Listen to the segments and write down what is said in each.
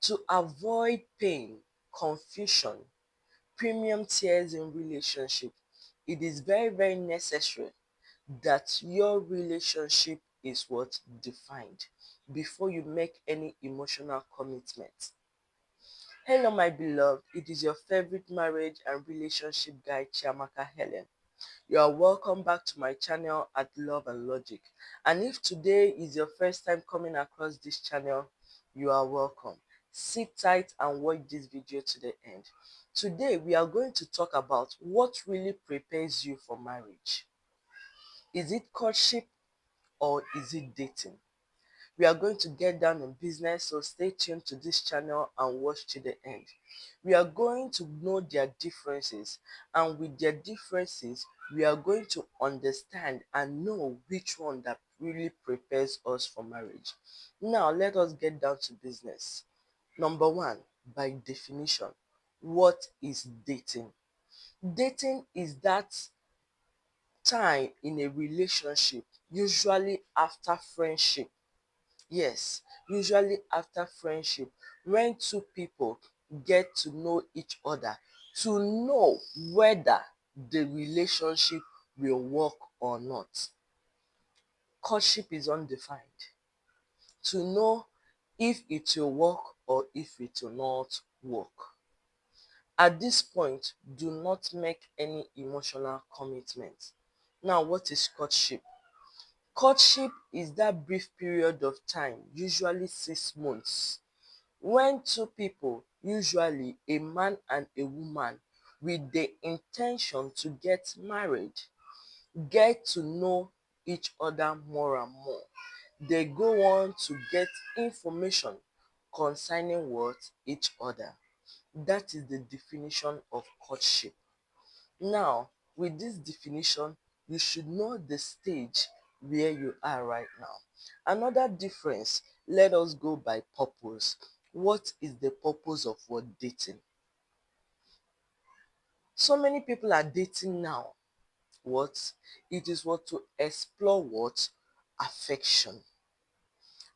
To avoid pain, confusion, premium tears in relationship, it is very, very necessary that your relationship is what defined before you make any emotional commitment. Hello, my beloved. It is your favorite marriage and relationship guide, Chiamaka Helen. You are welcome back to my channel at Love and Logic. And if today is your first time coming across this channel, you are welcome. Sit tight and watch this video to the end. Today, we are going to talk about what really prepares you for marriage. Is it courtship or is it dating? We are going to get down in business, so stay tuned to this channel and watch to the end. We are going to know their differences, and with their differences, we are going to understand and know which one that really prepares us for marriage. Now, let us get down to business. Number one, by definition, what is dating? Dating is that time in a relationship, usually after friendship. Yes, usually after friendship, when two people get to know each other, to know whether the relationship will work or not. Courtship is undefined. To know if it will work or if it will not work. At this point, do not make any emotional commitment. Now, what is courtship? Courtship is that brief period of time, usually 6 months, when two people, usually a man and a woman, with the intention to get married, get to know each other more and more. They go on to get information concerning what each other. That is the definition of courtship. Now, with this definition, you should know the stage where you are right now. Another difference, let us go by purpose. What is the purpose of what dating? So many people are dating now. What? It is what to explore what? Affection.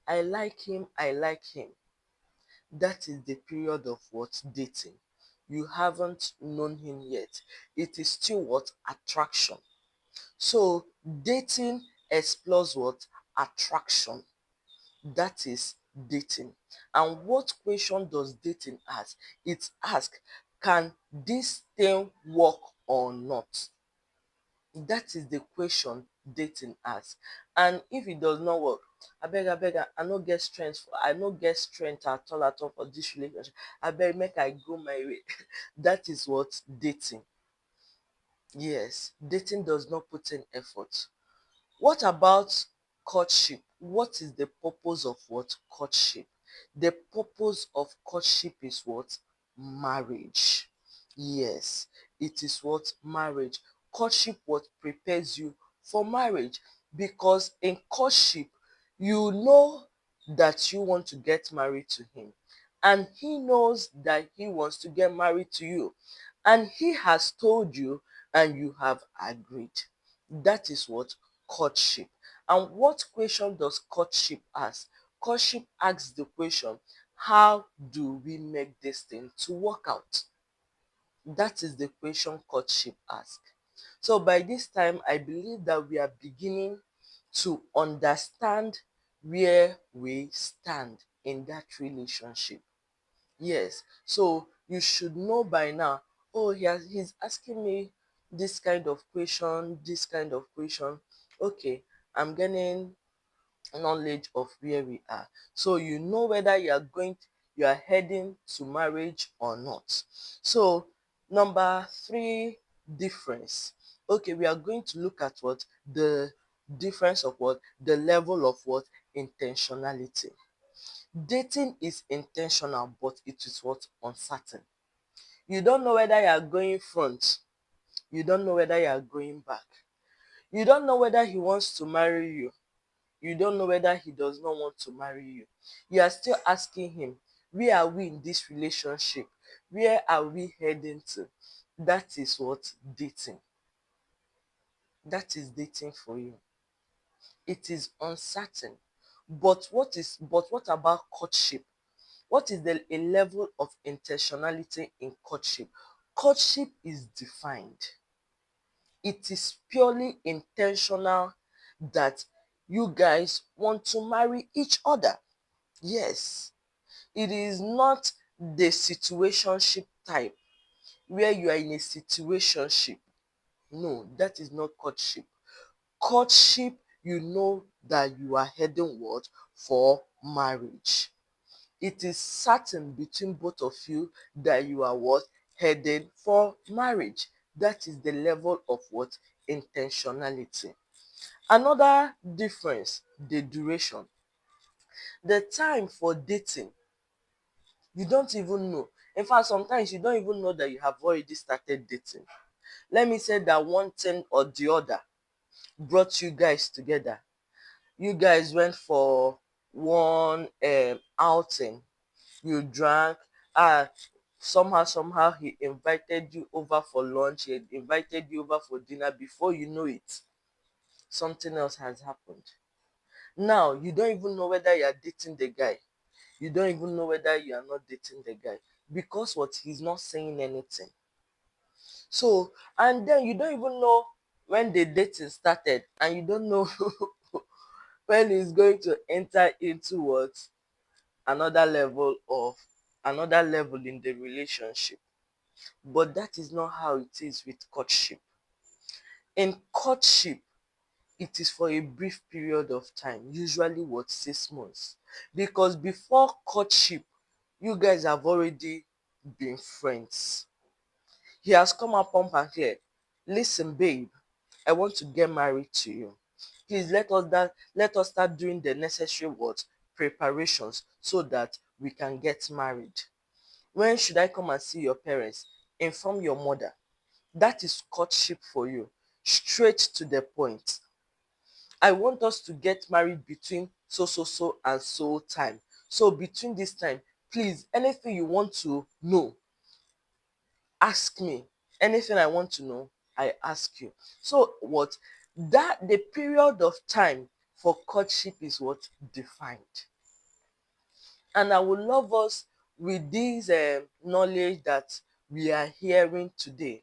I like him, I like him. That is the period of what? Dating. You haven't known him yet. It is still what? Attraction. So dating explores what? Attraction. That is dating. And what question does dating ask? It asks, can this thing work or not? That is the question dating asks. And if it does not work, abeg, I no get strength at all for this relationship. Abeg, make I go my way. That is what dating. Yes, dating does not put in effort. What about courtship? What is the purpose of what? Courtship. The purpose of courtship is what? Marriage. Yes, it is what? Marriage. Courtship what prepares you for marriage, because in courtship, you know that you want to get married to him, and he knows that he wants to get married to you, and he has told you and you have agreed. That is what? Courtship. And what question does courtship ask? Courtship asks the question, how do we make this thing to work out? That is the question courtship asks. So by this time, I believe that we are beginning to understand where we stand in that relationship. Yes, so you should know by now, oh, he's asking me this kind of question. Okay, I'm getting knowledge of where we are. So you know whether you are heading to marriage or not. So number three difference. Okay, we are going to look at what? The difference of what? The level of what? Intentionality. Dating is intentional, but it is what? Uncertain. You don't know whether you are going front. You don't know whether you are going back. You don't know whether he wants to marry you. You don't know whether he does not want to marry you. You are still asking him, where are we in this relationship? Where are we heading to? That is what? Dating. That is dating for you. It is uncertain. But what about courtship? What is a level of intentionality in courtship? Courtship is defined. It is purely intentional that you guys want to marry each other. Yes, it is not the situationship type where you are in a situationship. No, that is not courtship. Courtship, you know that you are heading what? For marriage. It is certain between both of you that you are what? Headed for marriage. That is the level of what? Intentionality. Another difference, the duration. The time for dating, you don't even know. In fact, sometimes you don't even know that you have already started dating. Let me say that one thing or the other brought you guys together. You guys went for one outing, you drank, ah, somehow he invited you over for lunch, he invited you over for dinner. Before you know it, something else has happened. Now you don't even know whether you are dating the guy, you don't even know whether you are not dating the guy, because what? He's not saying anything. So, and then you don't even know when the dating started, and you don't know when he's going to enter into what? Another level of another level in the relationship. But that is not how it is with courtship. In courtship, it is for a brief period of time, usually what? 6 months. Because before courtship, you guys have already been friends. He has come up pump and clear. Listen, babe, I want to get married to you. Please let us start doing the necessary what? Preparations so that we can get married. When should I come and see your parents? Inform your mother. That is courtship for you. Straight to the point. I want us to get married between so and so time. So between this time, please, anything you want to know, ask me. Anything I want to know, I ask you. So what? That the period of time for courtship is what? Defined. And I would love us, with this knowledge that we are hearing today,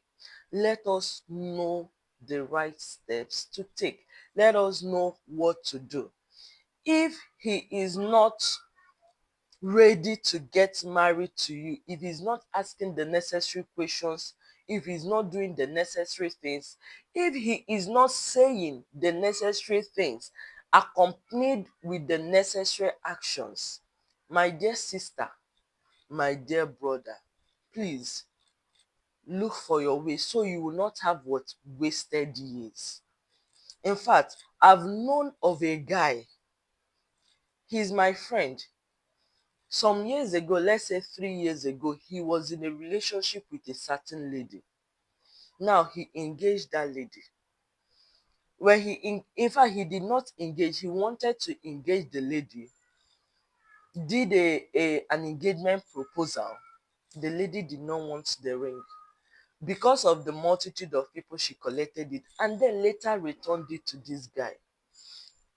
let us know the right steps to take. Let us know what to do. If he is not ready to get married to you, if he's not asking the necessary questions, if he's not doing the necessary things, if he is not saying the necessary things accompanied with the necessary actions, my dear sister, my dear brother, please look for your way so you will not have what? Wasted years. In fact, I've known of a guy, he's my friend. Some years ago, let's say 3 years ago, he was in a relationship with a certain lady. Now he engaged that lady. When in fact, he did not engage, he wanted to engage the lady, did an engagement proposal. The lady did not want the ring. Because of the multitude of people, she collected it and then later returned it to this guy.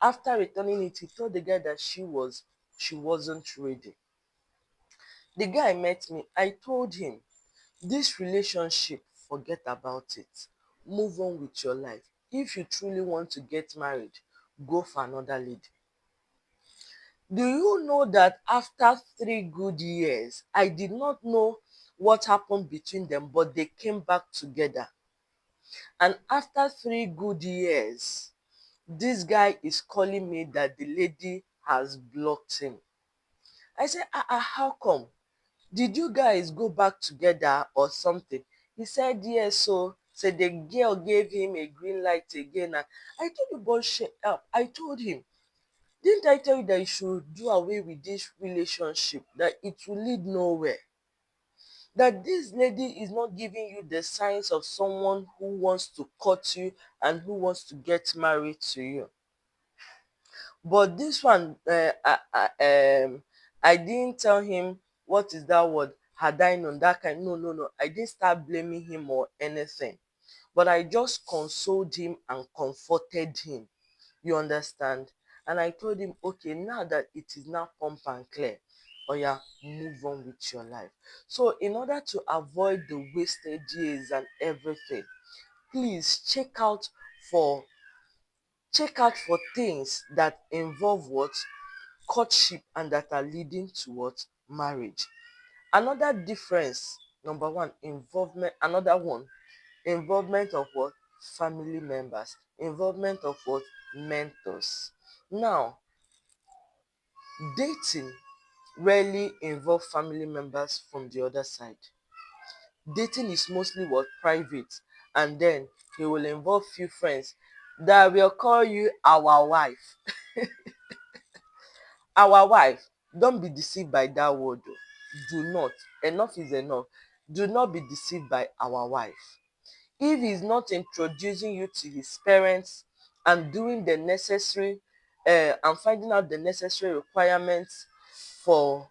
After returning it, he told the guy that she wasn't ready. The guy met me. I told him, this relationship, forget about it. Move on with your life. If you truly want to get married, go for another lady. Do you know that after 3 good years, I did not know what happened between them, but they came back together. And after 3 good years, this guy is calling me that the lady has blocked him. I said, how come? Did you guys go back together or something? He said, yes. So the girl gave him a green light again. And I told you, but shut up. I told him, didn't I tell you that you should do away with this relationship, that it will lead nowhere? That this lady is not giving you the signs of someone who wants to court you and who wants to get married to you. But this one, I didn't tell him, what is that word? Had I known that kind? No, no, no. I didn't start blaming him or anything. But I just consoled him and comforted him. You understand? And I told him, okay, now that it is now pump and clear, or yeah, move on with your life. So in order to avoid the wasted years and everything, please for check out for things that involve what courtship and that are leading to what marriage. Another difference, number one, involvement. Another one, involvement of what family members, involvement of what mentors. Now, dating rarely involve family members from the other side. Dating is mostly what private, and then he will involve few friends that will call you our wife. Our wife. Don't be deceived by that word. Oh. Do not. Enough is enough. Do not be deceived by our wife. If he's not introducing you to his parents and doing the necessary and finding out the necessary requirements for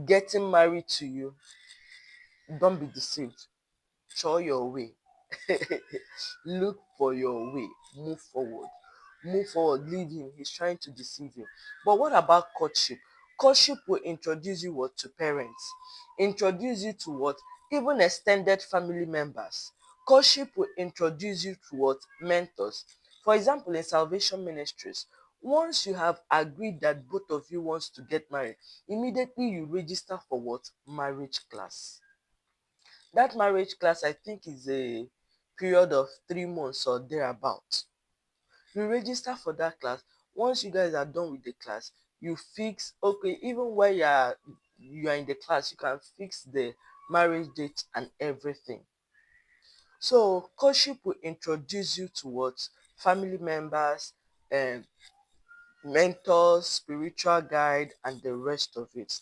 getting married to you, don't be deceived. Show your way. Look for your way. Move forward. Move forward. Leave him. He's trying to deceive you. But what about courtship? Courtship will introduce you what to parents. Introduce you to what even extended family members. Courtship will introduce you to what mentors. For example, in Salvation Ministries, once you have agreed that both of you wants to get married, immediately you register for what marriage class. That marriage class, I think, is a period of 3 months or thereabout. You register for that class. Once you guys are done with the class, you fix, okay, even while you are in the class, you can fix the marriage date and everything. So courtship will introduce you to what family members and mentors, spiritual guide, and the rest of it.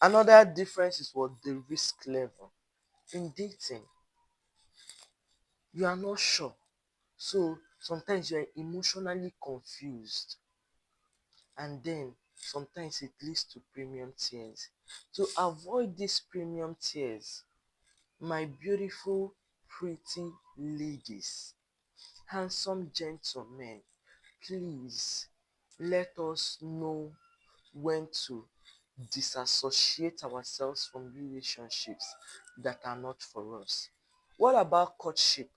Another difference is what the risk level in dating. You are not sure. So sometimes you are emotionally confused, and then sometimes it leads to premium tears. To avoid these premium tears, my beautiful, pretty ladies, handsome gentlemen, please let us know when to disassociate ourselves from relationships that are not for us. What about courtship?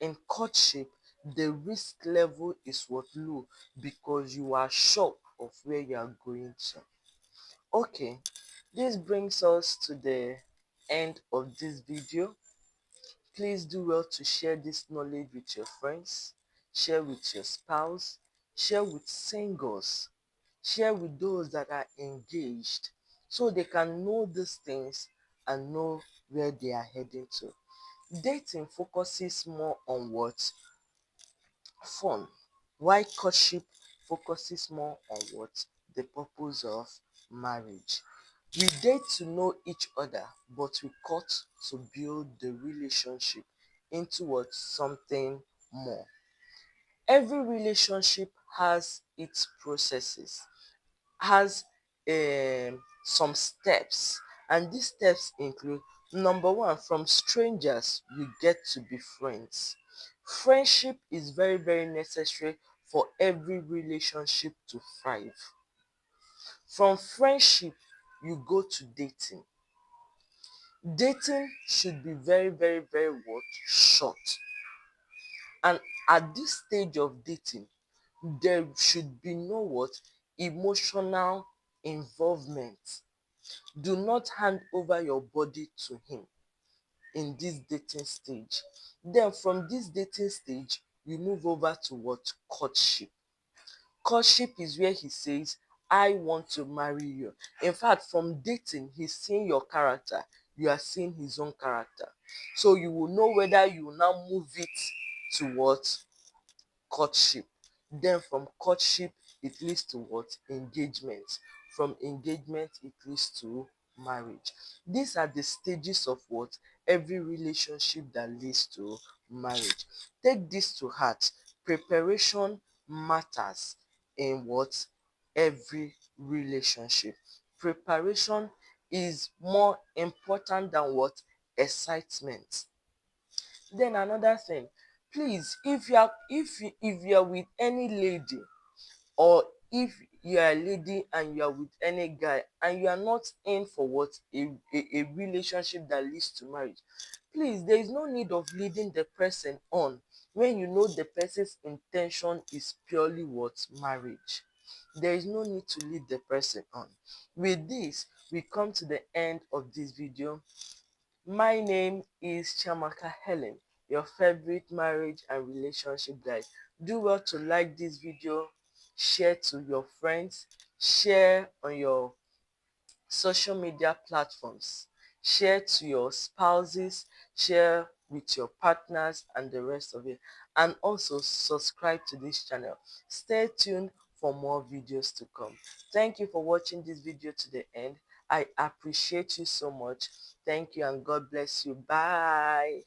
In courtship, the risk level is what low because you are sure of where you are going to. Okay, this brings us to the end of this video. Please do well to share this knowledge with your friends, share with your spouse, share with singles, share with those that are engaged so they can know these things and know where they are heading to. Dating focuses more on what? Fun. Why courtship focuses more on what? The purpose of marriage. We date to know each other, but we court to build the relationship into what? Something more. Every relationship has its processes, has some steps, and these steps include number one, from strangers you get to be friends. Friendship is very, very necessary for every relationship to thrive. From friendship you go to dating. Dating should be very, very, very what? Short. And at this stage of dating, there should be no what? Emotional involvement. Do not hand over your body to him in this dating stage. Then from this dating stage, we move over to what? Courtship. Courtship is where he says, I want to marry you. In fact, from dating, he's seeing your character. You are seeing his own character. So you will know whether you will now move it to what? Courtship. Then from courtship, it leads to what? Engagement. From engagement, it leads to marriage. These are the stages of what? Every relationship that leads to marriage. Take this to heart. Preparation matters in what? Every relationship. Preparation is more important than what? Excitement. Then another thing, please, if you are with any lady, or if you are a lady and you are with any guy and you are not in for what a relationship that leads to marriage, please, there is no need of leading the person on when you know the person's intention is purely what marriage. There is no need to lead the person on. With this, we come to the end of this video. My name is Chamaka Helen, your favorite marriage and relationship guide. Do well to like this video, share to your friends, share on your social media platforms, share to your spouses, share with your partners and the rest of it, and also subscribe to this channel. Stay tuned for more videos to come. Thank you for watching this video to the end. I appreciate you so much. Thank you and God bless you. Bye.